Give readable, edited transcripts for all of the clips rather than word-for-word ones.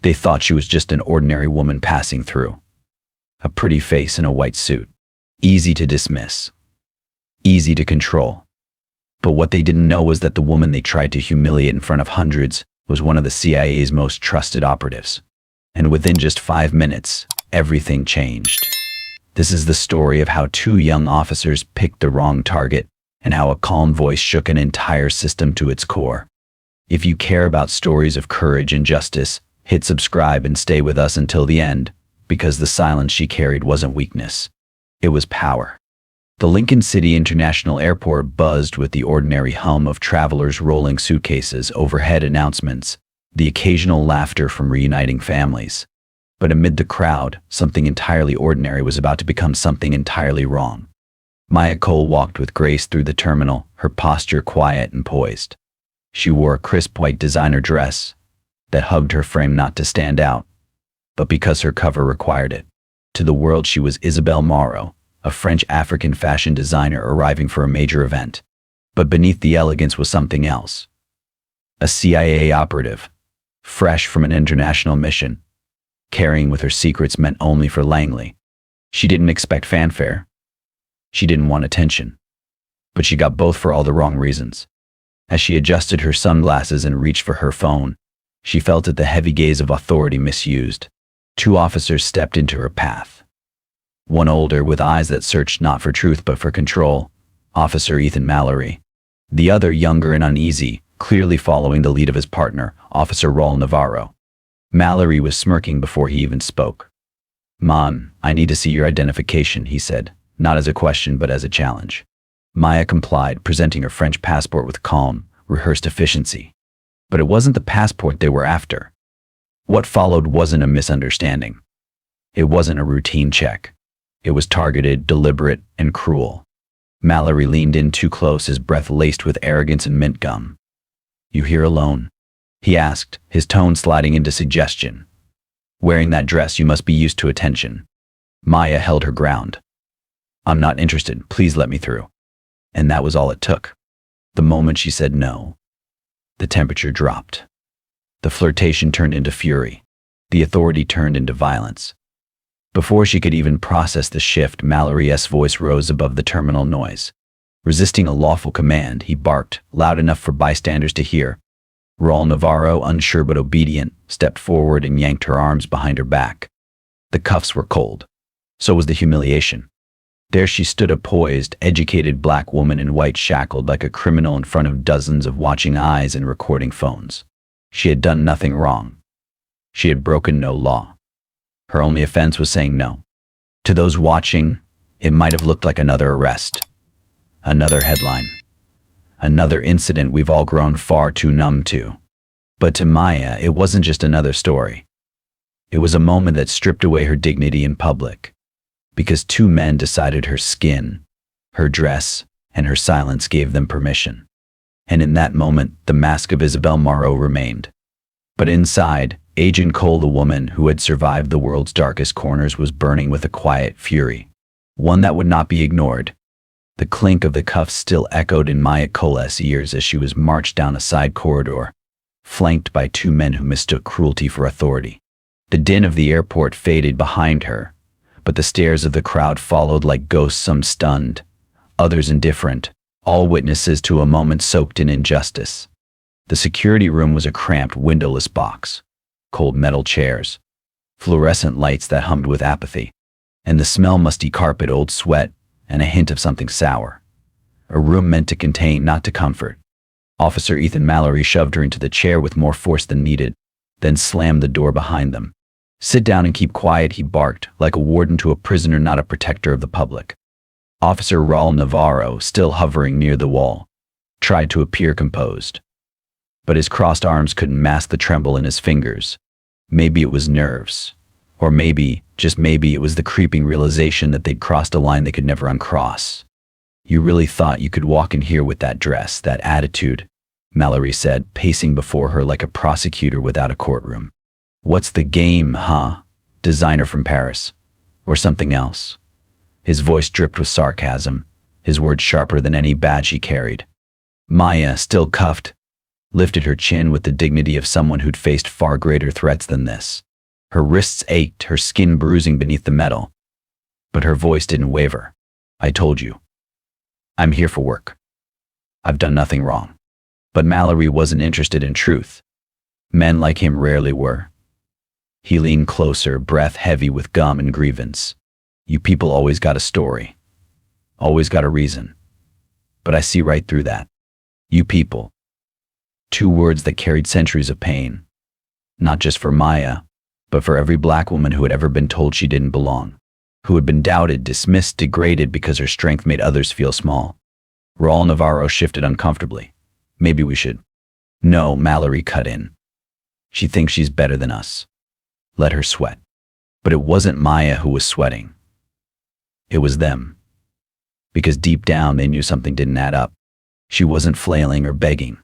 They thought she was just an ordinary woman passing through. A pretty face in a white suit. Easy to dismiss. Easy to control. But what they didn't know was that the woman they tried to humiliate in front of hundreds was one of the CIA's most trusted operatives. And within just 5 minutes, everything changed. This is the story of how 2 young officers picked the wrong target and how a calm voice shook an entire system to its core. If you care about stories of courage and justice, hit subscribe and stay with us until the end, because the silence she carried wasn't weakness. It was power. The Lincoln City International Airport buzzed with the ordinary hum of travelers rolling suitcases, overhead announcements, the occasional laughter from reuniting families. But amid the crowd, something entirely ordinary was about to become something entirely wrong. Maya Cole walked with grace through the terminal, her posture quiet and poised. She wore a crisp white designer dress that hugged her frame not to stand out, but because her cover required it. To the world she was Isabelle Marot, a French African fashion designer arriving for a major event. But beneath the elegance was something else. A CIA operative, fresh from an international mission, carrying with her secrets meant only for Langley. She didn't expect fanfare. She didn't want attention. But she got both for all the wrong reasons. As she adjusted her sunglasses and reached for her phone, she felt it the heavy gaze of authority misused. 2 officers stepped into her path. One older, with eyes that searched not for truth but for control, Officer Ethan Mallory. The other younger and uneasy, clearly following the lead of his partner, Officer Raul Navarro. Mallory was smirking before he even spoke. "Mom, I need to see your identification," he said, not as a question but as a challenge. Maya complied, presenting her French passport with calm, rehearsed efficiency. But it wasn't the passport they were after. What followed wasn't a misunderstanding. It wasn't a routine check. It was targeted, deliberate, and cruel. Mallory leaned in too close, his breath laced with arrogance and mint gum. "You here alone?" he asked, his tone sliding into suggestion. "Wearing that dress, you must be used to attention." Maya held her ground. "I'm not interested. Please let me through." And that was all it took. The moment she said no, the temperature dropped. The flirtation turned into fury. The authority turned into violence. Before she could even process the shift, Mallory's voice rose above the terminal noise. Resisting a lawful command, he barked, loud enough for bystanders to hear. Raul Navarro, unsure but obedient, stepped forward and yanked her arms behind her back. The cuffs were cold. So was the humiliation. There she stood, a poised, educated black woman in white, shackled like a criminal in front of dozens of watching eyes and recording phones. She had done nothing wrong. She had broken no law. Her only offense was saying no. To those watching, it might have looked like another arrest. Another headline. Another incident we've all grown far too numb to. But to Maya, it wasn't just another story. It was a moment that stripped away her dignity in public. Because 2 men decided her skin, her dress, and her silence gave them permission. And in that moment, the mask of Isabelle Marot remained. But inside, Agent Cole, the woman who had survived the world's darkest corners, was burning with a quiet fury. One that would not be ignored. The clink of the cuffs still echoed in Maya Cole's ears as she was marched down a side corridor, flanked by 2 men who mistook cruelty for authority. The din of the airport faded behind her, but the stares of the crowd followed like ghosts, some stunned, others indifferent, all witnesses to a moment soaked in injustice. The security room was a cramped, windowless box, cold metal chairs, fluorescent lights that hummed with apathy, and the smell musty carpet, old sweat, and a hint of something sour. A room meant to contain, not to comfort. Officer Ethan Mallory shoved her into the chair with more force than needed, then slammed the door behind them. "Sit down and keep quiet," he barked, like a warden to a prisoner, not a protector of the public. Officer Raul Navarro, still hovering near the wall, tried to appear composed. But his crossed arms couldn't mask the tremble in his fingers. Maybe it was nerves. Or maybe, just maybe, it was the creeping realization that they'd crossed a line they could never uncross. "You really thought you could walk in here with that dress, that attitude?" Mallory said, pacing before her like a prosecutor without a courtroom. "What's the game, huh? Designer from Paris? Or something else?" His voice dripped with sarcasm, his words sharper than any badge he carried. Maya, still cuffed, lifted her chin with the dignity of someone who'd faced far greater threats than this. Her wrists ached, her skin bruising beneath the metal. But her voice didn't waver. I told you. I'm here for work. I've done nothing wrong. But Mallory wasn't interested in truth. Men like him rarely were. He leaned closer, breath heavy with gum and grievance. You people always got a story. Always got a reason. But I see right through that. You people. 2 words that carried centuries of pain. Not just for Maya, but for every black woman who had ever been told she didn't belong. Who had been doubted, dismissed, degraded because her strength made others feel small. Raul Navarro shifted uncomfortably. Maybe we should. No, Mallory cut in. She thinks she's better than us. Let her sweat. But it wasn't Maya who was sweating. It was them. Because deep down they knew something didn't add up. She wasn't flailing or begging.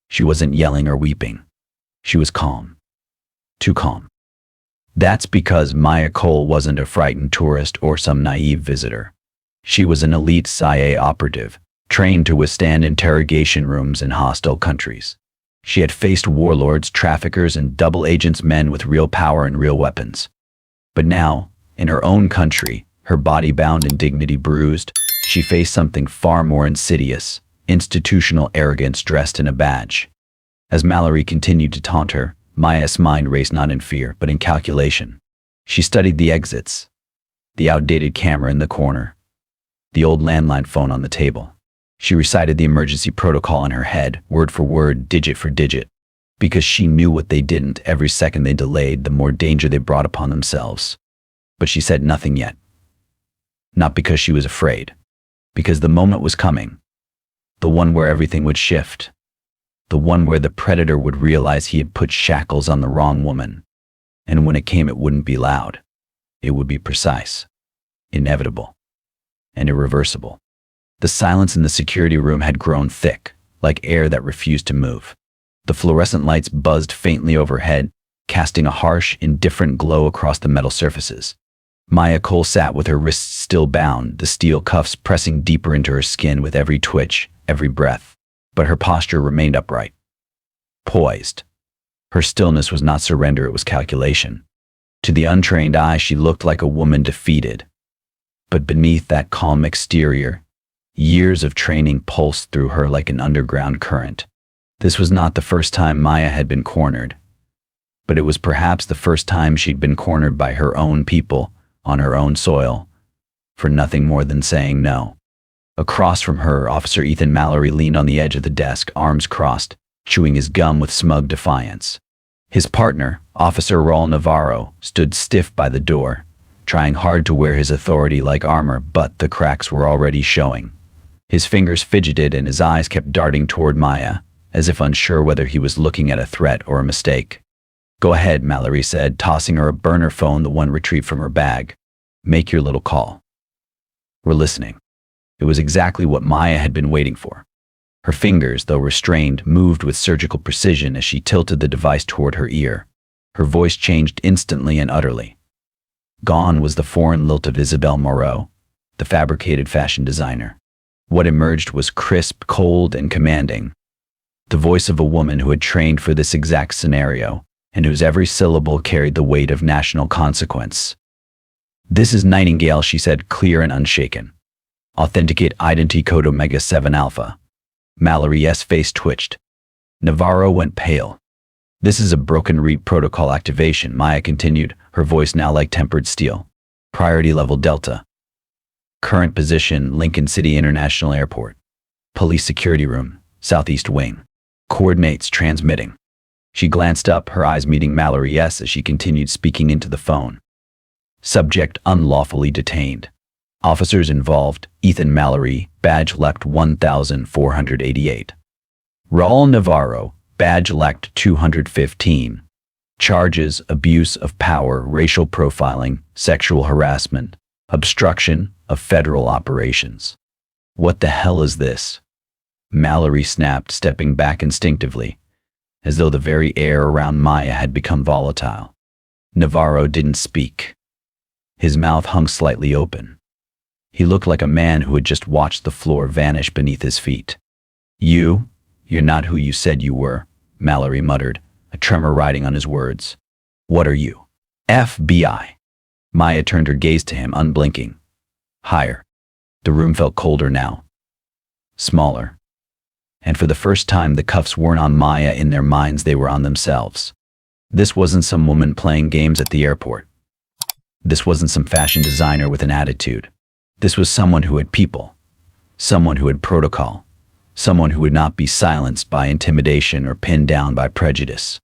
She wasn't yelling or weeping. She was calm. Too calm. That's because Maya Cole wasn't a frightened tourist or some naive visitor. She was an elite CIA operative, trained to withstand interrogation rooms in hostile countries. She had faced warlords, traffickers, and double agents, men with real power and real weapons. But now, in her own country, her body bound and dignity bruised, she faced something far more insidious, institutional arrogance dressed in a badge. As Mallory continued to taunt her, Maya's mind raced not in fear, but in calculation. She studied the exits, the outdated camera in the corner, the old landline phone on the table. She recited the emergency protocol in her head, word for word, digit for digit, because she knew what they didn't. Every second they delayed, the more danger they brought upon themselves. But she said nothing yet. Not because she was afraid, because the moment was coming. The one where everything would shift. The one where the predator would realize he had put shackles on the wrong woman. And when it came, it wouldn't be loud. It would be precise, inevitable, and irreversible. The silence in the security room had grown thick, like air that refused to move. The fluorescent lights buzzed faintly overhead, casting a harsh, indifferent glow across the metal surfaces. Maya Cole sat with her wrists still bound, the steel cuffs pressing deeper into her skin with every twitch, every breath. But her posture remained upright, poised. Her stillness was not surrender, it was calculation. To the untrained eye, she looked like a woman defeated. But beneath that calm exterior, years of training pulsed through her like an underground current. This was not the first time Maya had been cornered, but it was perhaps the first time she'd been cornered by her own people, on her own soil, for nothing more than saying no. Across from her, Officer Ethan Mallory leaned on the edge of the desk, arms crossed, chewing his gum with smug defiance. His partner, Officer Raul Navarro, stood stiff by the door, trying hard to wear his authority like armor, but the cracks were already showing. His fingers fidgeted and his eyes kept darting toward Maya, as if unsure whether he was looking at a threat or a mistake. Go ahead, Mallory said, tossing her a burner phone, the one retrieved from her bag. Make your little call. We're listening. It was exactly what Maya had been waiting for. Her fingers, though restrained, moved with surgical precision as she tilted the device toward her ear. Her voice changed instantly and utterly. Gone was the foreign lilt of Isabelle Moreau, the fabricated fashion designer. What emerged was crisp, cold, and commanding. The voice of a woman who had trained for this exact scenario, and whose every syllable carried the weight of national consequence. This is Nightingale, she said, clear and unshaken. Authenticate identity code Omega 7 Alpha. Mallory's face twitched. Navarro went pale. This is a broken read protocol activation, Maya continued, her voice now like tempered steel. Priority level Delta. Current position, Lincoln City International Airport. Police security room, southeast wing. Coordinates transmitting. She glanced up, her eyes meeting Mallory's as she continued speaking into the phone. Subject unlawfully detained. Officers involved, Ethan Mallory, badge lect 1488. Raul Navarro, badge lect 215. Charges: abuse of power, racial profiling, sexual harassment, obstruction of federal operations. What the hell is this? Mallory snapped, stepping back instinctively, as though the very air around Maya had become volatile. Navarro didn't speak. His mouth hung slightly open. He looked like a man who had just watched the floor vanish beneath his feet. You "You're not who you said you were," Mallory muttered, a tremor riding on his words. "What are you?" "FBI." Maya turned her gaze to him, unblinking. Higher. The room felt colder now. Smaller. And for the first time, the cuffs weren't on Maya in their minds, they were on themselves. This wasn't some woman playing games at the airport. This wasn't some fashion designer with an attitude. This was someone who had people. Someone who had protocol. Someone who would not be silenced by intimidation or pinned down by prejudice.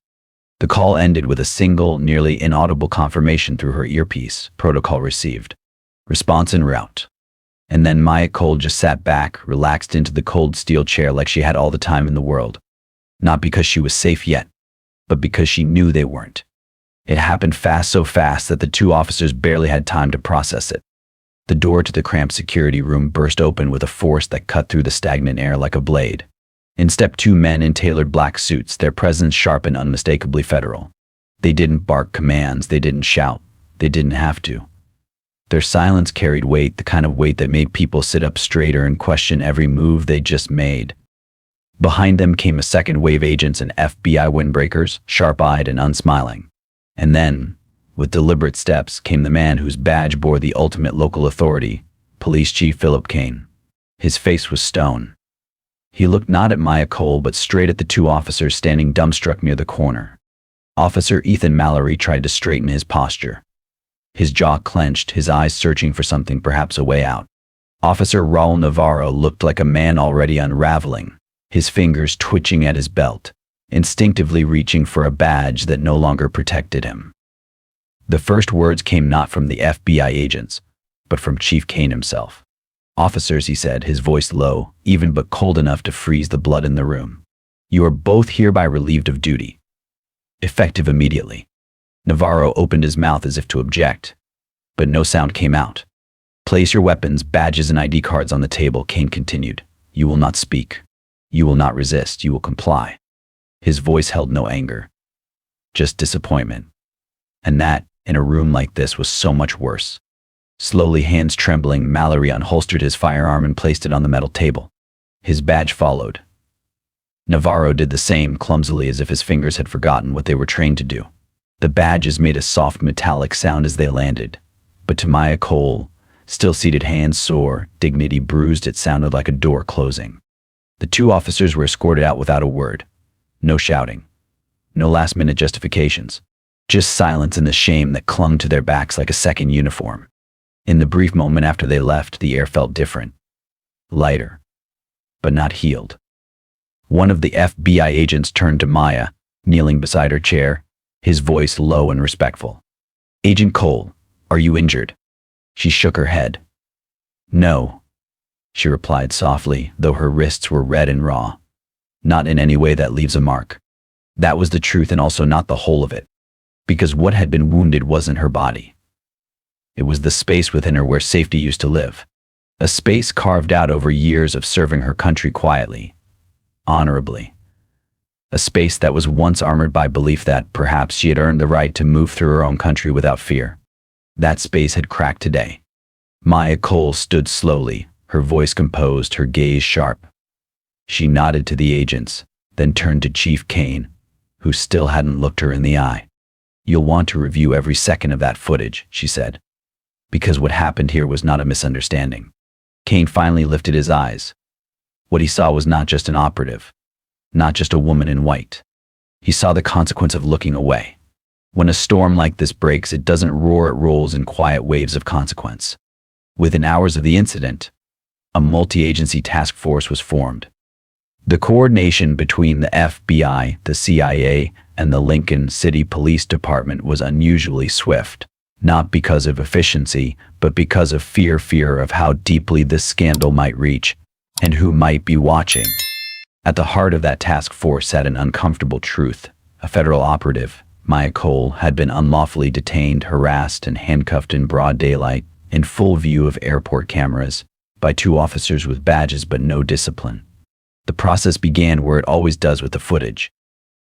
The call ended with a single, nearly inaudible confirmation through her earpiece. Protocol received. Response en route. And then Maya Cole just sat back, relaxed into the cold steel chair like she had all the time in the world. Not because she was safe yet, but because she knew they weren't. It happened fast, so fast that the two officers barely had time to process it. The door to the cramped security room burst open with a force that cut through the stagnant air like a blade. In stepped two men in tailored black suits, their presence sharp and unmistakably federal. They didn't bark commands, they didn't shout, they didn't have to. Their silence carried weight, the kind of weight that made people sit up straighter and question every move they just made. Behind them came a second wave, agents and FBI windbreakers, sharp-eyed and unsmiling. And then, with deliberate steps, came the man whose badge bore the ultimate local authority, Police Chief Philip Kane. His face was stone. He looked not at Maya Cole but straight at the two officers standing dumbstruck near the corner. Officer Ethan Mallory tried to straighten his posture. His jaw clenched, his eyes searching for something, perhaps a way out. Officer Raul Navarro looked like a man already unraveling, his fingers twitching at his belt, instinctively reaching for a badge that no longer protected him. The first words came not from the FBI agents, but from Chief Kane himself. "Officers," he said, his voice low, even but cold enough to freeze the blood in the room. "You are both hereby relieved of duty. Effective immediately." Navarro opened his mouth as if to object, but no sound came out. "Place your weapons, badges, and ID cards on the table," Kane continued. "You will not speak. You will not resist. You will comply." His voice held no anger, just disappointment. And that, in a room like this, was so much worse. Slowly, hands trembling, Mallory unholstered his firearm and placed it on the metal table. His badge followed. Navarro did the same, clumsily, as if his fingers had forgotten what they were trained to do. The badges made a soft metallic sound as they landed, but to Maya Cole, still seated, hands sore, dignity bruised, it sounded like a door closing. The two officers were escorted out without a word. No shouting. No last-minute justifications. Just silence and the shame that clung to their backs like a second uniform. In the brief moment after they left, the air felt different. Lighter. But not healed. One of the FBI agents turned to Maya, kneeling beside her chair, his voice low and respectful. "Agent Cole, are you injured?" She shook her head. "No," she replied softly, though her wrists were red and raw. "Not in any way that leaves a mark." That was the truth, and also not the whole of it. Because what had been wounded wasn't her body. It was the space within her where safety used to live. A space carved out over years of serving her country quietly, honorably. A space that was once armored by belief that perhaps she had earned the right to move through her own country without fear. That space had cracked today. Maya Cole stood slowly, her voice composed, her gaze sharp. She nodded to the agents, then turned to Chief Kane, who still hadn't looked her in the eye. "You'll want to review every second of that footage," she said. Because what happened here was not a misunderstanding. Kane finally lifted his eyes. What he saw was not just an operative, not just a woman in white. He saw the consequence of looking away. When a storm like this breaks, it doesn't roar, it rolls in quiet waves of consequence. Within hours of the incident, a multi-agency task force was formed. The coordination between the FBI, the CIA, and the Lincoln City Police Department was unusually swift, not because of efficiency, but because of fear of how deeply this scandal might reach, and who might be watching. At the heart of that task force sat an uncomfortable truth. A federal operative, Maya Cole, had been unlawfully detained, harassed, and handcuffed in broad daylight, in full view of airport cameras, by two officers with badges but no discipline. The process began where it always does with the footage.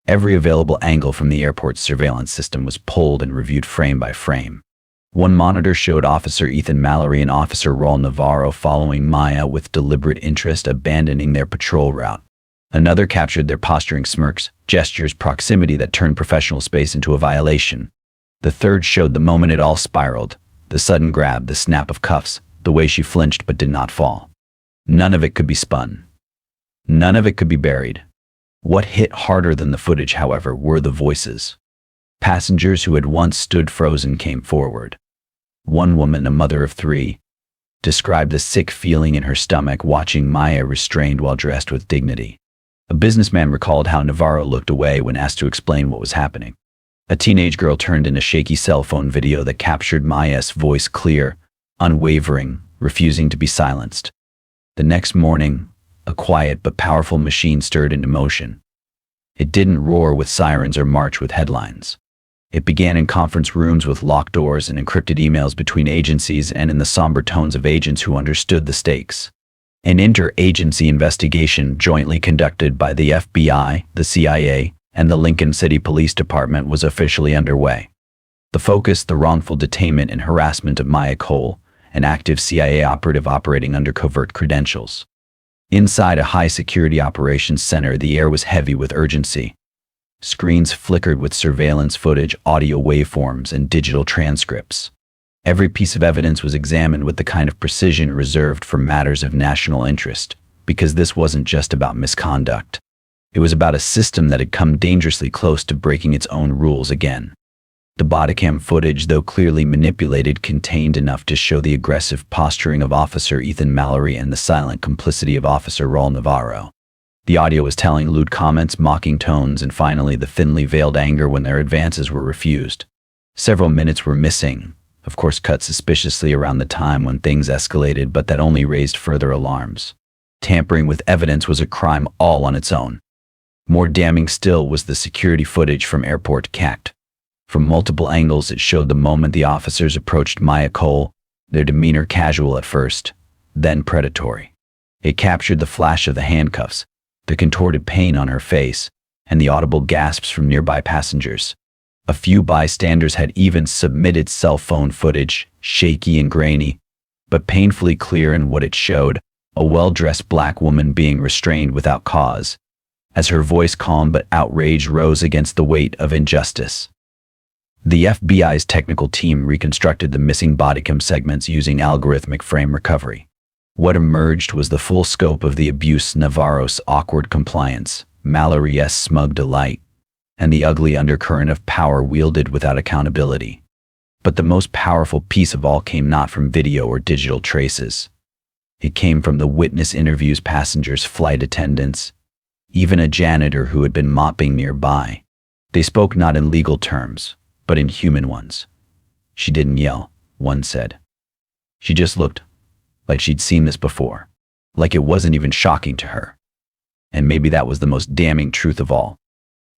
Every available angle from the airport's surveillance system was pulled and reviewed frame by frame. One monitor showed Officer Ethan Mallory and Officer Raul Navarro following Maya with deliberate interest, abandoning their patrol route. Another captured their posturing smirks, gestures, proximity that turned professional space into a violation. The third showed the moment it all spiraled, the sudden grab, the snap of cuffs, the way she flinched but did not fall. None of it could be spun. None of it could be buried. What hit harder than the footage, however, were the voices. Passengers who had once stood frozen came forward. One woman, a mother of 3, described the sick feeling in her stomach watching Maya restrained while dressed with dignity. A businessman recalled how Navarro looked away when asked to explain what was happening. A teenage girl turned in a shaky cell phone video that captured Maya's voice clear, unwavering, refusing to be silenced. The next morning, a quiet but powerful machine stirred into motion. It didn't roar with sirens or march with headlines. It began in conference rooms with locked doors and encrypted emails between agencies and in the somber tones of agents who understood the stakes. An interagency investigation jointly conducted by the FBI, the CIA, and the Lincoln City Police Department was officially underway. The focus, the wrongful detainment and harassment of Maya Cole, an active CIA operative operating under covert credentials. Inside a high-security operations center, the air was heavy with urgency. Screens flickered with surveillance footage, audio waveforms, and digital transcripts. Every piece of evidence was examined with the kind of precision reserved for matters of national interest, because this wasn't just about misconduct. It was about a system that had come dangerously close to breaking its own rules again. The bodycam footage, though clearly manipulated, contained enough to show the aggressive posturing of Officer Ethan Mallory and the silent complicity of Officer Raul Navarro. The audio was telling, lewd comments, mocking tones, and finally the thinly veiled anger when their advances were refused. Several minutes were missing, of course cut suspiciously around the time when things escalated, but that only raised further alarms. Tampering with evidence was a crime all on its own. More damning still was the security footage from Airport CACT. From multiple angles, it showed the moment the officers approached Maya Cole, their demeanor casual at first, then predatory. It captured the flash of the handcuffs, the contorted pain on her face, and the audible gasps from nearby passengers. A few bystanders had even submitted cell phone footage, shaky and grainy, but painfully clear in what it showed, a well-dressed black woman being restrained without cause, as her voice, calm but outraged, rose against the weight of injustice. The FBI's technical team reconstructed the missing bodycam segments using algorithmic frame recovery. What emerged was the full scope of the abuse, Navarro's awkward compliance, Mallory's smug delight, and the ugly undercurrent of power wielded without accountability. But the most powerful piece of all came not from video or digital traces. It came from the witness interviews, passengers, flight attendants, even a janitor who had been mopping nearby. They spoke not in legal terms, but in human ones. She didn't yell, one said. She just looked like she'd seen this before, like it wasn't even shocking to her. And maybe that was the most damning truth of all.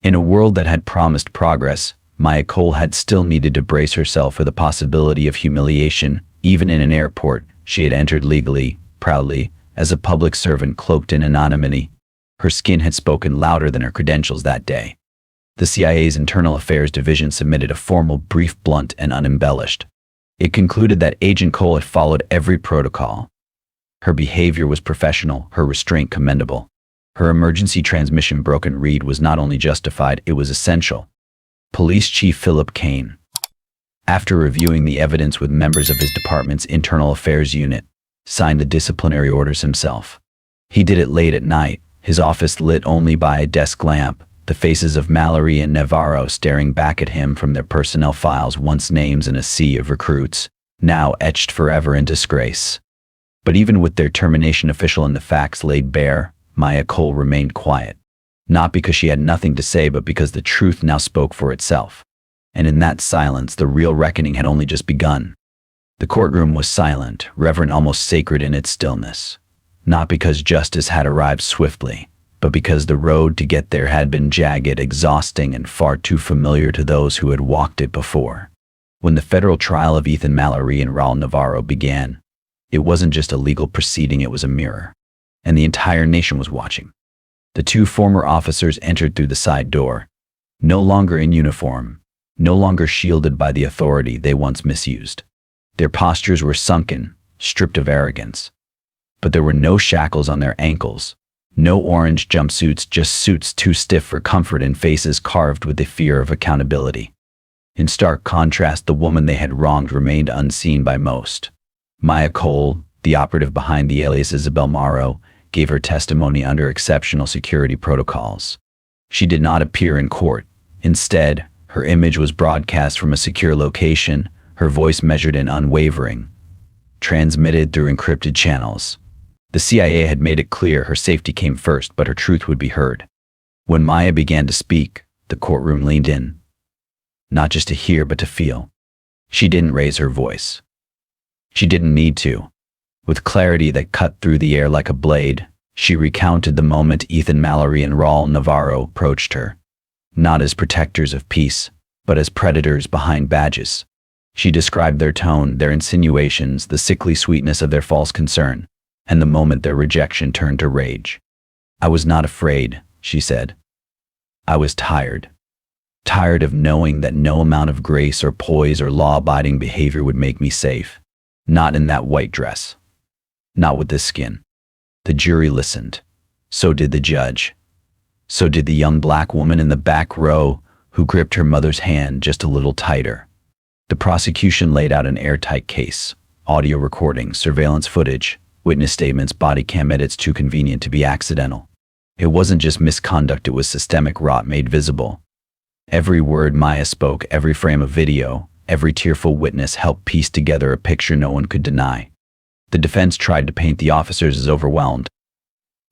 In a world that had promised progress, Maya Cole had still needed to brace herself for the possibility of humiliation. Even in an airport, she had entered legally, proudly, as a public servant cloaked in anonymity. Her skin had spoken louder than her credentials that day. The CIA's Internal Affairs Division submitted a formal brief, blunt and unembellished. It concluded that Agent Cole had followed every protocol. Her behavior was professional, her restraint commendable. Her emergency transmission broken read was not only justified, it was essential. Police Chief Philip Kane, after reviewing the evidence with members of his department's Internal Affairs Unit, signed the disciplinary orders himself. He did it late at night, his office lit only by a desk lamp, the faces of Mallory and Navarro staring back at him from their personnel files, once names in a sea of recruits, now etched forever in disgrace. But even with their termination official and the facts laid bare, Maya Cole remained quiet. Not because she had nothing to say, but because the truth now spoke for itself. And in that silence, the real reckoning had only just begun. The courtroom was silent, reverent, almost sacred in its stillness. Not because justice had arrived swiftly, but because the road to get there had been jagged, exhausting, and far too familiar to those who had walked it before. When the federal trial of Ethan Mallory and Raul Navarro began, it wasn't just a legal proceeding, it was a mirror. And the entire nation was watching. The two former officers entered through the side door, no longer in uniform, no longer shielded by the authority they once misused. Their postures were sunken, stripped of arrogance. But there were no shackles on their ankles, No orange jumpsuits, just suits too stiff for comfort and faces carved with the fear of accountability. In stark contrast, the woman they had wronged remained unseen by most. Maya Cole, the operative behind the alias Isabel Morrow, gave her testimony under exceptional security protocols. She did not appear in court. Instead, her image was broadcast from a secure location, her voice measured and unwavering, transmitted through encrypted channels. The CIA had made it clear her safety came first, but her truth would be heard. When Maya began to speak, the courtroom leaned in. Not just to hear, but to feel. She didn't raise her voice. She didn't need to. With clarity that cut through the air like a blade, she recounted the moment Ethan Mallory and Raul Navarro approached her. Not as protectors of peace, but as predators behind badges. She described their tone, their insinuations, the sickly sweetness of their false concern, and the moment their rejection turned to rage. "I was not afraid," she said. "I was tired. Tired of knowing that no amount of grace or poise or law-abiding behavior would make me safe. Not in that white dress. Not with this skin." The jury listened. So did the judge. So did the young black woman in the back row who gripped her mother's hand just a little tighter. The prosecution laid out an airtight case: audio recordings, surveillance footage, witness statements, body cam edits too convenient to be accidental. It wasn't just misconduct, it was systemic rot made visible. Every word Maya spoke, every frame of video, every tearful witness helped piece together a picture no one could deny. The defense tried to paint the officers as overwhelmed,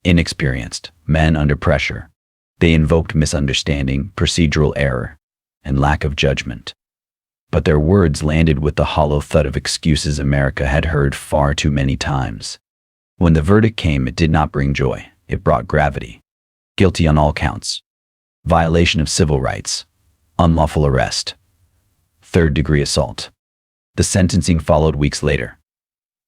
inexperienced, men under pressure. They invoked misunderstanding, procedural error, and lack of judgment. But their words landed with the hollow thud of excuses America had heard far too many times. When the verdict came, it did not bring joy. It brought gravity. Guilty on all counts. Violation of civil rights. Unlawful arrest. Third-degree assault. The sentencing followed weeks later.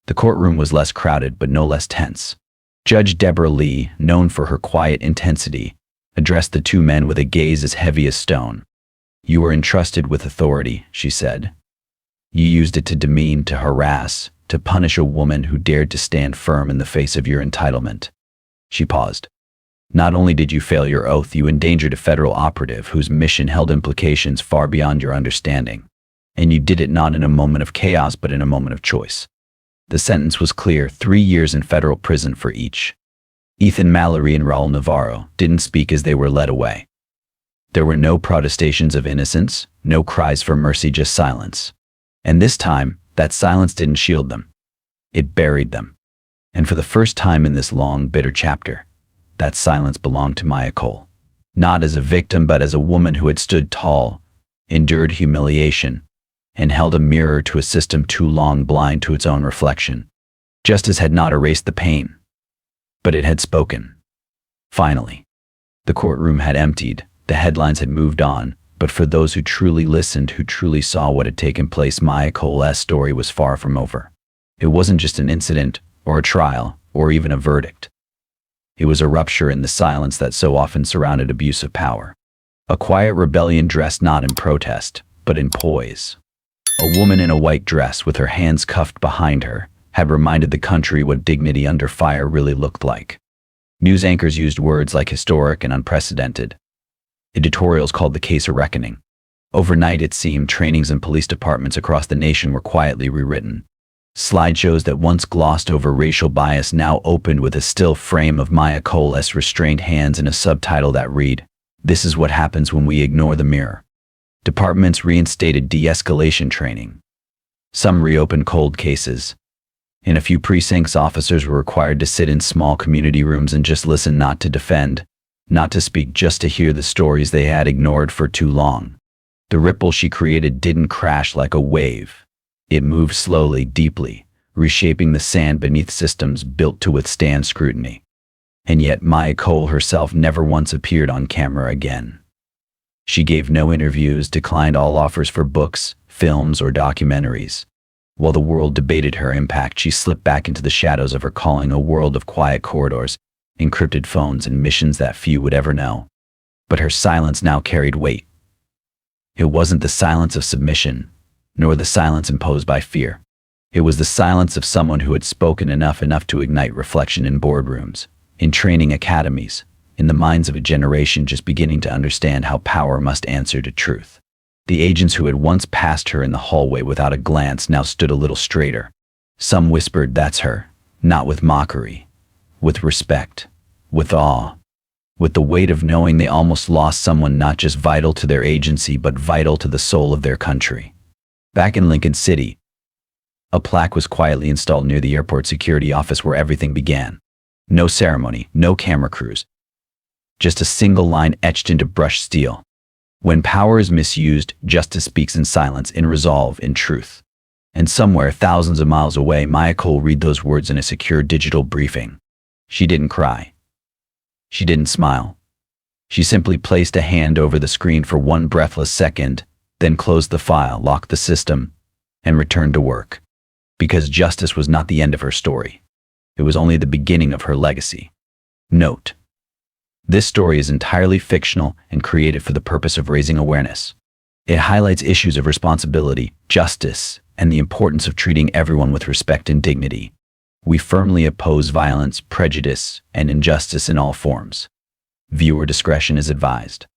The courtroom was less crowded, but no less tense. Judge Deborah Lee, known for her quiet intensity, addressed the two men with a gaze as heavy as stone. "You were entrusted with authority," she said. "You used it to demean, to harass, to punish a woman who dared to stand firm in the face of your entitlement." She paused. "Not only did you fail your oath, you endangered a federal operative whose mission held implications far beyond your understanding. And you did it not in a moment of chaos, but in a moment of choice." The sentence was clear: 3 years in federal prison for each. Ethan Mallory and Raul Navarro didn't speak as they were led away. There were no protestations of innocence, no cries for mercy, just silence. And this time, that silence didn't shield them. It buried them. And for the first time in this long, bitter chapter, that silence belonged to Maya Cole. Not as a victim, but as a woman who had stood tall, endured humiliation, and held a mirror to a system too long blind to its own reflection. Justice had not erased the pain, but it had spoken. Finally, the courtroom had emptied. The headlines had moved on, but for those who truly listened, who truly saw what had taken place, Maya Cole's story was far from over. It wasn't just an incident, or a trial, or even a verdict. It was a rupture in the silence that so often surrounded abuse of power. A quiet rebellion dressed not in protest, but in poise. A woman in a white dress with her hands cuffed behind her had reminded the country what dignity under fire really looked like. News anchors used words like historic and unprecedented. Editorials called the case a reckoning. Overnight, it seemed, trainings in police departments across the nation were quietly rewritten. Slideshows that once glossed over racial bias now opened with a still frame of Maya Cole's restrained hands and a subtitle that read, "This is what happens when we ignore the mirror." Departments reinstated de-escalation training. Some reopened cold cases. In a few precincts, officers were required to sit in small community rooms and just listen, not to defend, not to speak, just to hear the stories they had ignored for too long. The ripple she created didn't crash like a wave. It moved slowly, deeply, reshaping the sand beneath systems built to withstand scrutiny. And yet Maya Cole herself never once appeared on camera again. She gave no interviews, declined all offers for books, films, or documentaries. While the world debated her impact, she slipped back into the shadows of her calling, a world of quiet corridors, encrypted phones, and missions that few would ever know. But her silence now carried weight. It wasn't the silence of submission, nor the silence imposed by fear. It was the silence of someone who had spoken enough to ignite reflection in boardrooms, in training academies, in the minds of a generation just beginning to understand how power must answer to truth. The agents who had once passed her in the hallway without a glance now stood a little straighter. Some whispered, "That's her," not with mockery, with respect, with awe, with the weight of knowing they almost lost someone not just vital to their agency but vital to the soul of their country. Back in Lincoln City, a plaque was quietly installed near the airport security office where everything began. No ceremony, no camera crews, just a single line etched into brushed steel. When power is misused, justice speaks in silence, in resolve, in truth. And somewhere thousands of miles away, Maya Cole read those words in a secure digital briefing. She didn't cry. She didn't smile. She simply placed a hand over the screen for one breathless second, then closed the file, locked the system, and returned to work. Because justice was not the end of her story. It was only the beginning of her legacy. Note: this story is entirely fictional and created for the purpose of raising awareness. It highlights issues of responsibility, justice, and the importance of treating everyone with respect and dignity. We firmly oppose violence, prejudice, and injustice in all forms. Viewer discretion is advised.